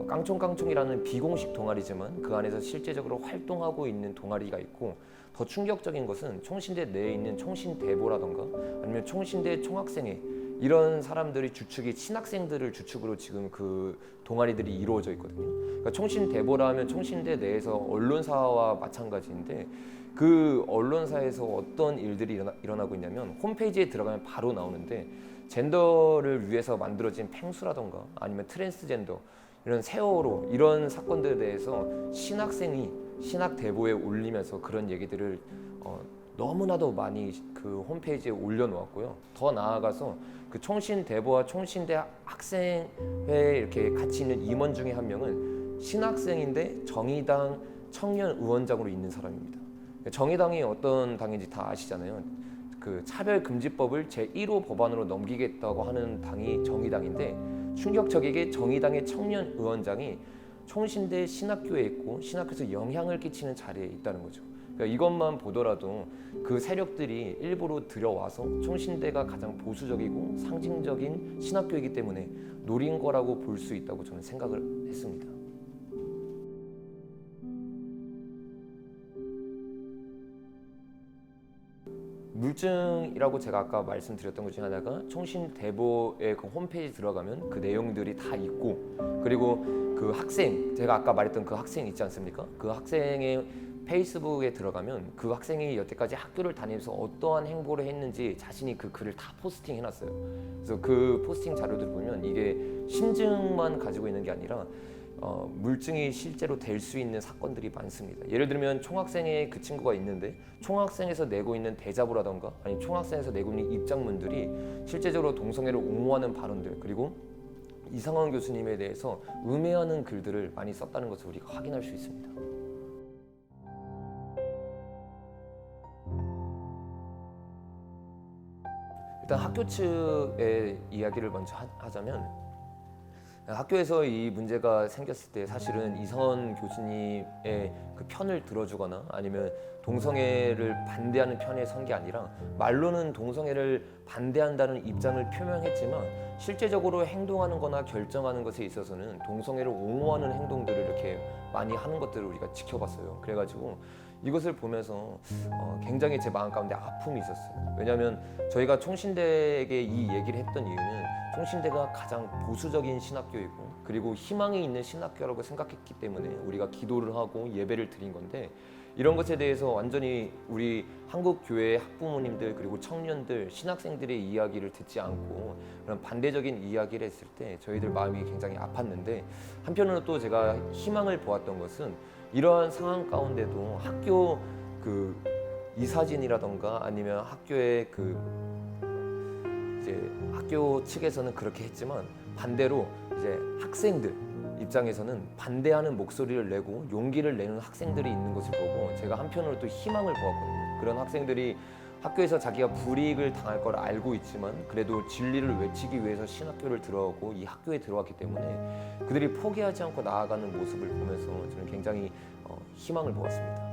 깡총깡총이라는 비공식 동아리지만 그 안에서 실제적으로 활동하고 있는 동아리가 있고, 더 충격적인 것은 총신대 내에 있는 총신대보라던가 아니면 총신대 총학생회, 이런 사람들이 주축이 신학생들을 주축으로 지금 그 동아리들이 이루어져 있거든요. 그러니까 총신대보라 하면 총신대 내에서 언론사와 마찬가지인데, 그 언론사에서 어떤 일들이 일어나고 있냐면 홈페이지에 들어가면 바로 나오는데, 젠더를 위해서 만들어진 펭수라던가 아니면 트랜스젠더, 이런 세월호, 이런 사건들에 대해서 신학생이 신학대보에 올리면서 그런 얘기들을 너무나도 많이 그 홈페이지에 올려놓았고요. 더 나아가서 그 총신대보와 총신대 학생회에 이렇게 같이 있는 임원 중에 한 명은 신학생인데 정의당 청년위원장으로 있는 사람입니다. 정의당이 어떤 당인지 다 아시잖아요. 그 차별금지법을 제1호 법안으로 넘기겠다고 하는 당이 정의당인데, 충격적이게 정의당의 청년위원장이 총신대 신학교에 있고 신학교에서 영향을 끼치는 자리에 있다는 거죠. 그러니까 이것만 보더라도 그 세력들이 일부러 들여와서 총신대가 가장 보수적이고 상징적인 신학교이기 때문에 노린 거라고 볼 수 있다고 저는 생각을 했습니다. 물증이라고 제가 아까 말씀드렸던 것 중에 하나가, 총신대보의 그 홈페이지 들어가면 그 내용들이 다 있고, 그리고 그 학생, 제가 아까 말했던 그 학생 있지 않습니까? 그 학생의 페이스북에 들어가면 그 학생이 여태까지 학교를 다니면서 어떠한 행보를 했는지 자신이 그 글을 다 포스팅 해놨어요. 그래서 그 포스팅 자료들을 보면 이게 심증만 가지고 있는 게 아니라 물증이 실제로 될 수 있는 사건들이 많습니다. 예를 들면 총학생회 그 친구가 있는데, 총학생에서 내고 있는 대자보라던가 아니 총학생에서 내고 있는 입장문들이 실제적으로 동성애를 옹호하는 발언들, 그리고 이상원 교수님에 대해서 음해하는 글들을 많이 썼다는 것을 우리가 확인할 수 있습니다. 일단 학교 측의 이야기를 먼저 하자면, 학교에서 이 문제가 생겼을 때 사실은 이성원 교수님의 그 편을 들어주거나 아니면 동성애를 반대하는 편에 선 게 아니라, 말로는 동성애를 반대한다는 입장을 표명했지만 실제적으로 행동하는 거나 결정하는 것에 있어서는 동성애를 옹호하는 행동들을 이렇게 많이 하는 것들을 우리가 지켜봤어요. 그래가지고 이것을 보면서 굉장히 제 마음 가운데 아픔이 있었어요. 왜냐하면 저희가 총신대에게 이 얘기를 했던 이유는 총신대가 가장 보수적인 신학교이고 그리고 희망이 있는 신학교라고 생각했기 때문에 우리가 기도를 하고 예배를 드린 건데, 이런 것에 대해서 완전히 우리 한국 교회의 학부모님들 그리고 청년들, 신학생들의 이야기를 듣지 않고 그런 반대적인 이야기를 했을 때 저희들 마음이 굉장히 아팠는데, 한편으로 또 제가 희망을 보았던 것은 이러한 상황 가운데도 학교 그 이사진이라던가 아니면 학교의 그 이제 학교 측에서는 그렇게 했지만, 반대로 이제 학생들 입장에서는 반대하는 목소리를 내고 용기를 내는 학생들이 있는 것을 보고 제가 한편으로 또 희망을 보았거든요. 그런 학생들이 학교에서 자기가 불이익을 당할 걸 알고 있지만 그래도 진리를 외치기 위해서 신학교를 들어오고 이 학교에 들어왔기 때문에 그들이 포기하지 않고 나아가는 모습을 보면서 저는 굉장히 희망을 보았습니다.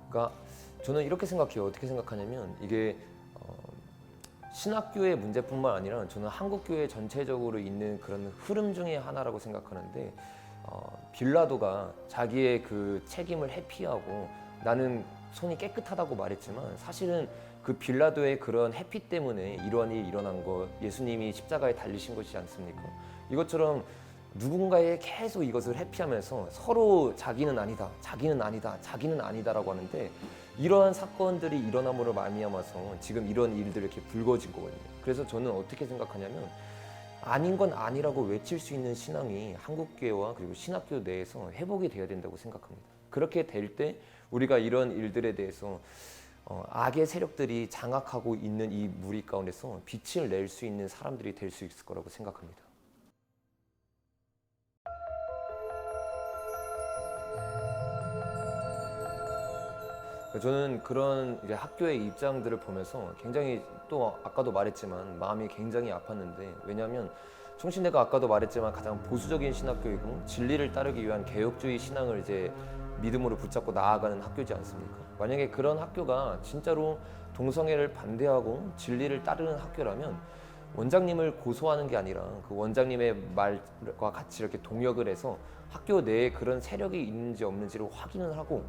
그러니까 저는 이렇게 생각해요. 어떻게 생각하냐면, 이게 신학교의 문제뿐만 아니라 저는 한국교회 전체적으로 있는 그런 흐름 중에 하나라고 생각하는데, 빌라도가 자기의 그 책임을 회피하고 나는 손이 깨끗하다고 말했지만 사실은 그 빌라도의 그런 회피 때문에 이러한 일이 일어난 것, 예수님이 십자가에 달리신 것이지 않습니까? 이것처럼 누군가에 계속 이것을 회피하면서 서로 자기는 아니다, 자기는 아니다, 자기는 아니다라고 하는데, 이러한 사건들이 일어남으로 말미암아서 지금 이런 일들이 이렇게 불거진 거거든요. 그래서 저는 어떻게 생각하냐면, 아닌 건 아니라고 외칠 수 있는 신앙이 한국교회와 그리고 신학교 내에서 회복이 돼야 된다고 생각합니다. 그렇게 될 때 우리가 이런 일들에 대해서 악의 세력들이 장악하고 있는 이 무리 가운데서 빛을 낼 수 있는 사람들이 될 수 있을 거라고 생각합니다. 저는 그런 이제 학교의 입장들을 보면서 굉장히, 또 아까도 말했지만 마음이 굉장히 아팠는데, 왜냐하면 총신대가 아까도 말했지만 가장 보수적인 신학교이고 진리를 따르기 위한 개혁주의 신앙을 이제 믿음으로 붙잡고 나아가는 학교지 않습니까? 만약에 그런 학교가 진짜로 동성애를 반대하고 진리를 따르는 학교라면 원장님을 고소하는 게 아니라 그 원장님의 말과 같이 이렇게 동역을 해서 학교 내에 그런 세력이 있는지 없는지를 확인을 하고,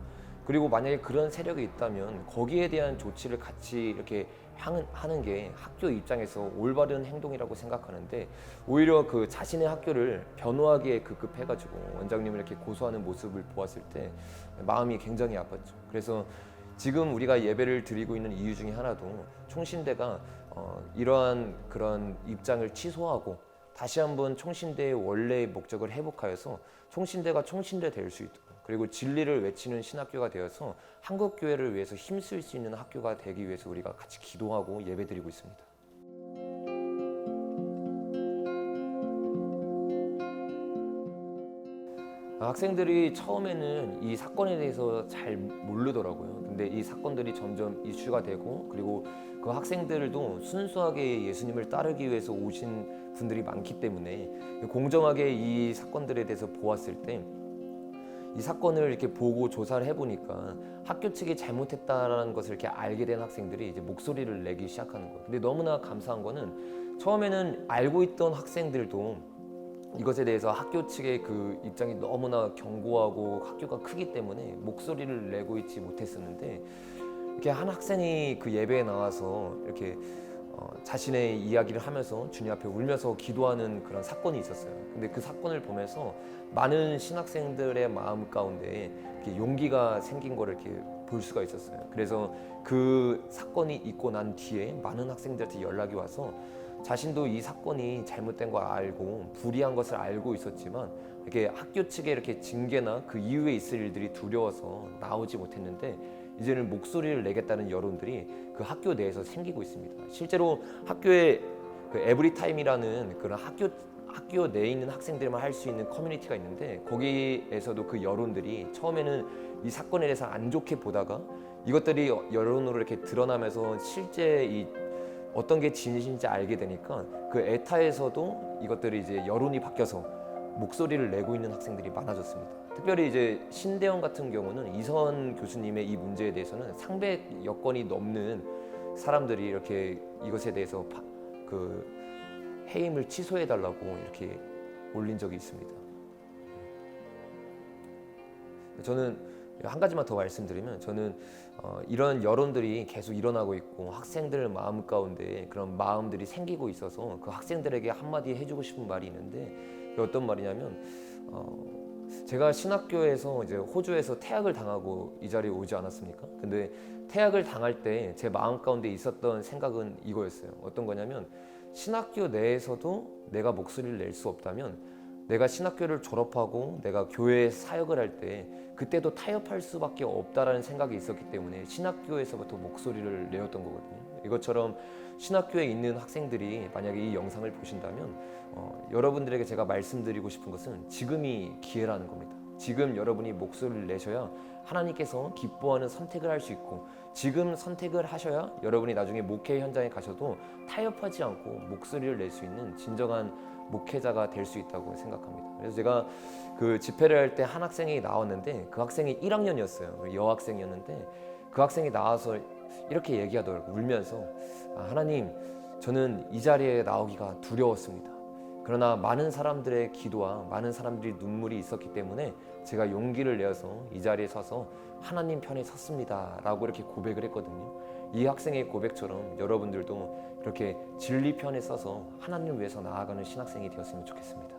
그리고 만약에 그런 세력이 있다면 거기에 대한 조치를 같이 이렇게 하는 게 학교 입장에서 올바른 행동이라고 생각하는데, 오히려 그 자신의 학교를 변호하기에 급급해가지고 원장님을 이렇게 고소하는 모습을 보았을 때 마음이 굉장히 아팠죠. 그래서 지금 우리가 예배를 드리고 있는 이유 중에 하나도 총신대가 이러한 그런 입장을 취소하고 다시 한번 총신대의 원래의 목적을 회복하여서 총신대가 총신대 될 수 있도록, 그리고 진리를 외치는 신학교가 되어서 한국교회를 위해서 힘쓸 수 있는 학교가 되기 위해서 우리가 같이 기도하고 예배드리고 있습니다. 학생들이 처음에는 이 사건에 대해서 잘 모르더라고요. 근데 이 사건들이 점점 이슈가 되고, 그리고 그 학생들도 순수하게 예수님을 따르기 위해서 오신 분들이 많기 때문에 공정하게 이 사건들에 대해서 보았을 때, 이 사건을 이렇게 보고 조사를 해보니까 학교 측이 잘못했다라는 것을 이렇게 알게 된 학생들이 이제 목소리를 내기 시작하는 거예요. 근데 너무나 감사한 거는 처음에는 알고 있던 학생들도 이것에 대해서 학교 측의 그 입장이 너무나 견고하고 학교가 크기 때문에 목소리를 내고 있지 못했었는데, 이렇게 한 학생이 그 예배에 나와서 이렇게 자신의 이야기를 하면서 주님 앞에 울면서 기도하는 그런 사건이 있었어요. 근데 그 사건을 보면서 많은 신학생들의 마음 가운데 이렇게 용기가 생긴 거를 이렇게 볼 수가 있었어요. 그래서 그 사건이 있고 난 뒤에 많은 학생들한테 연락이 와서 자신도 이 사건이 잘못된 걸 알고 불의한 것을 알고 있었지만 이렇게 학교 측에 이렇게 징계나 그 이후에 있을 일들이 두려워서 나오지 못했는데, 이제는 목소리를 내겠다는 여론들이 그 학교 내에서 생기고 있습니다. 실제로 학교에 그 에브리타임이라는 그런 학교 내에 있는 학생들만 할 수 있는 커뮤니티가 있는데, 거기에서도 그 여론들이 처음에는 이 사건에 대해서 안 좋게 보다가 이것들이 여론으로 이렇게 드러나면서 실제 이 어떤 게 진실인지 알게 되니까 그 에타에서도 이것들이 이제 여론이 바뀌어서 목소리를 내고 있는 학생들이 많아졌습니다. 특별히 이제 신대원 같은 경우는 이선 교수님의 이 문제에 대해서는 300여 건이 넘는 사람들이 이렇게 이것에 대해서 그 해임을 취소해달라고 이렇게 올린 적이 있습니다. 저는 한 가지만 더 말씀드리면, 저는 이런 여론들이 계속 일어나고 있고 학생들 마음 가운데 그런 마음들이 생기고 있어서 그 학생들에게 한마디 해주고 싶은 말이 있는데, 어떤 말이냐면 제가 신학교에서 이제 호주에서 태학을 당하고 이 자리에 오지 않았습니까? 근데 태학을 당할 때 제 마음 가운데 있었던 생각은 이거였어요. 어떤 거냐면, 신학교 내에서도 내가 목소리를 낼 수 없다면 내가 신학교를 졸업하고 내가 교회에 사역을 할 때 그때도 타협할 수밖에 없다라는 생각이 있었기 때문에 신학교에서부터 목소리를 내었던 거거든요. 이것처럼 신학교에 있는 학생들이 만약에 이 영상을 보신다면 여러분들에게 제가 말씀드리고 싶은 것은 지금이 기회라는 겁니다. 지금 여러분이 목소리를 내셔야 하나님께서 기뻐하는 선택을 할 수 있고, 지금 선택을 하셔야 여러분이 나중에 목회 현장에 가셔도 타협하지 않고 목소리를 낼 수 있는 진정한 목회자가 될 수 있다고 생각합니다. 그래서 제가 그 집회를 할 때 한 학생이 나왔는데, 그 학생이 1학년이었어요. 여학생이었는데 그 학생이 나와서 이렇게 얘기하더라고요. 울면서 하나님, 저는 이 자리에 나오기가 두려웠습니다. 그러나 많은 사람들의 기도와 많은 사람들이 눈물이 있었기 때문에 제가 용기를 내어서 이 자리에 서서 하나님 편에 섰습니다 라고 이렇게 고백을 했거든요. 이 학생의 고백처럼 여러분들도 이렇게 진리 편에 서서 하나님을 위해서 나아가는 신학생이 되었으면 좋겠습니다.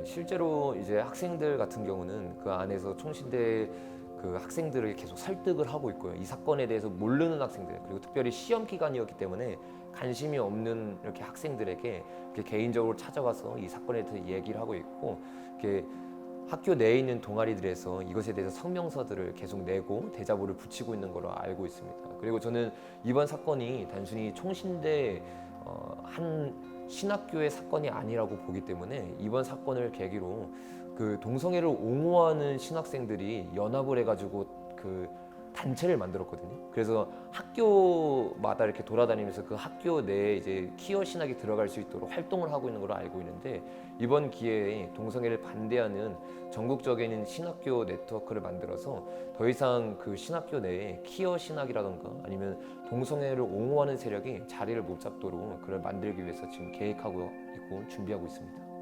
실제로 이제 학생들 같은 경우는 그 안에서 총신대 그 학생들을 계속 설득을 하고 있고요. 이 사건에 대해서 모르는 학생들, 그리고 특별히 시험 기간이었기 때문에 관심이 없는 이렇게 학생들에게 이렇게 개인적으로 찾아와서 이 사건에 대해서 얘기를 하고 있고, 이렇게 학교 내에 있는 동아리들에서 이것에 대해서 성명서들을 계속 내고 대자보를 붙이고 있는 걸로 알고 있습니다. 그리고 저는 이번 사건이 단순히 총신대 한 신학교의 사건이 아니라고 보기 때문에 이번 사건을 계기로 그 동성애를 옹호하는 신학생들이 연합을 해가지고 그 단체를 만들었거든요. 그래서 학교마다 이렇게 돌아다니면서 그 학교 내에 이제 퀴어 신학이 들어갈 수 있도록 활동을 하고 있는 걸로 알고 있는데, 이번 기회에 동성애를 반대하는 전국적인 신학교 네트워크를 만들어서 더 이상 그 신학교 내에 퀴어 신학이라던가 아니면 동성애를 옹호하는 세력이 자리를 못 잡도록 그걸 만들기 위해서 지금 계획하고 있고 준비하고 있습니다.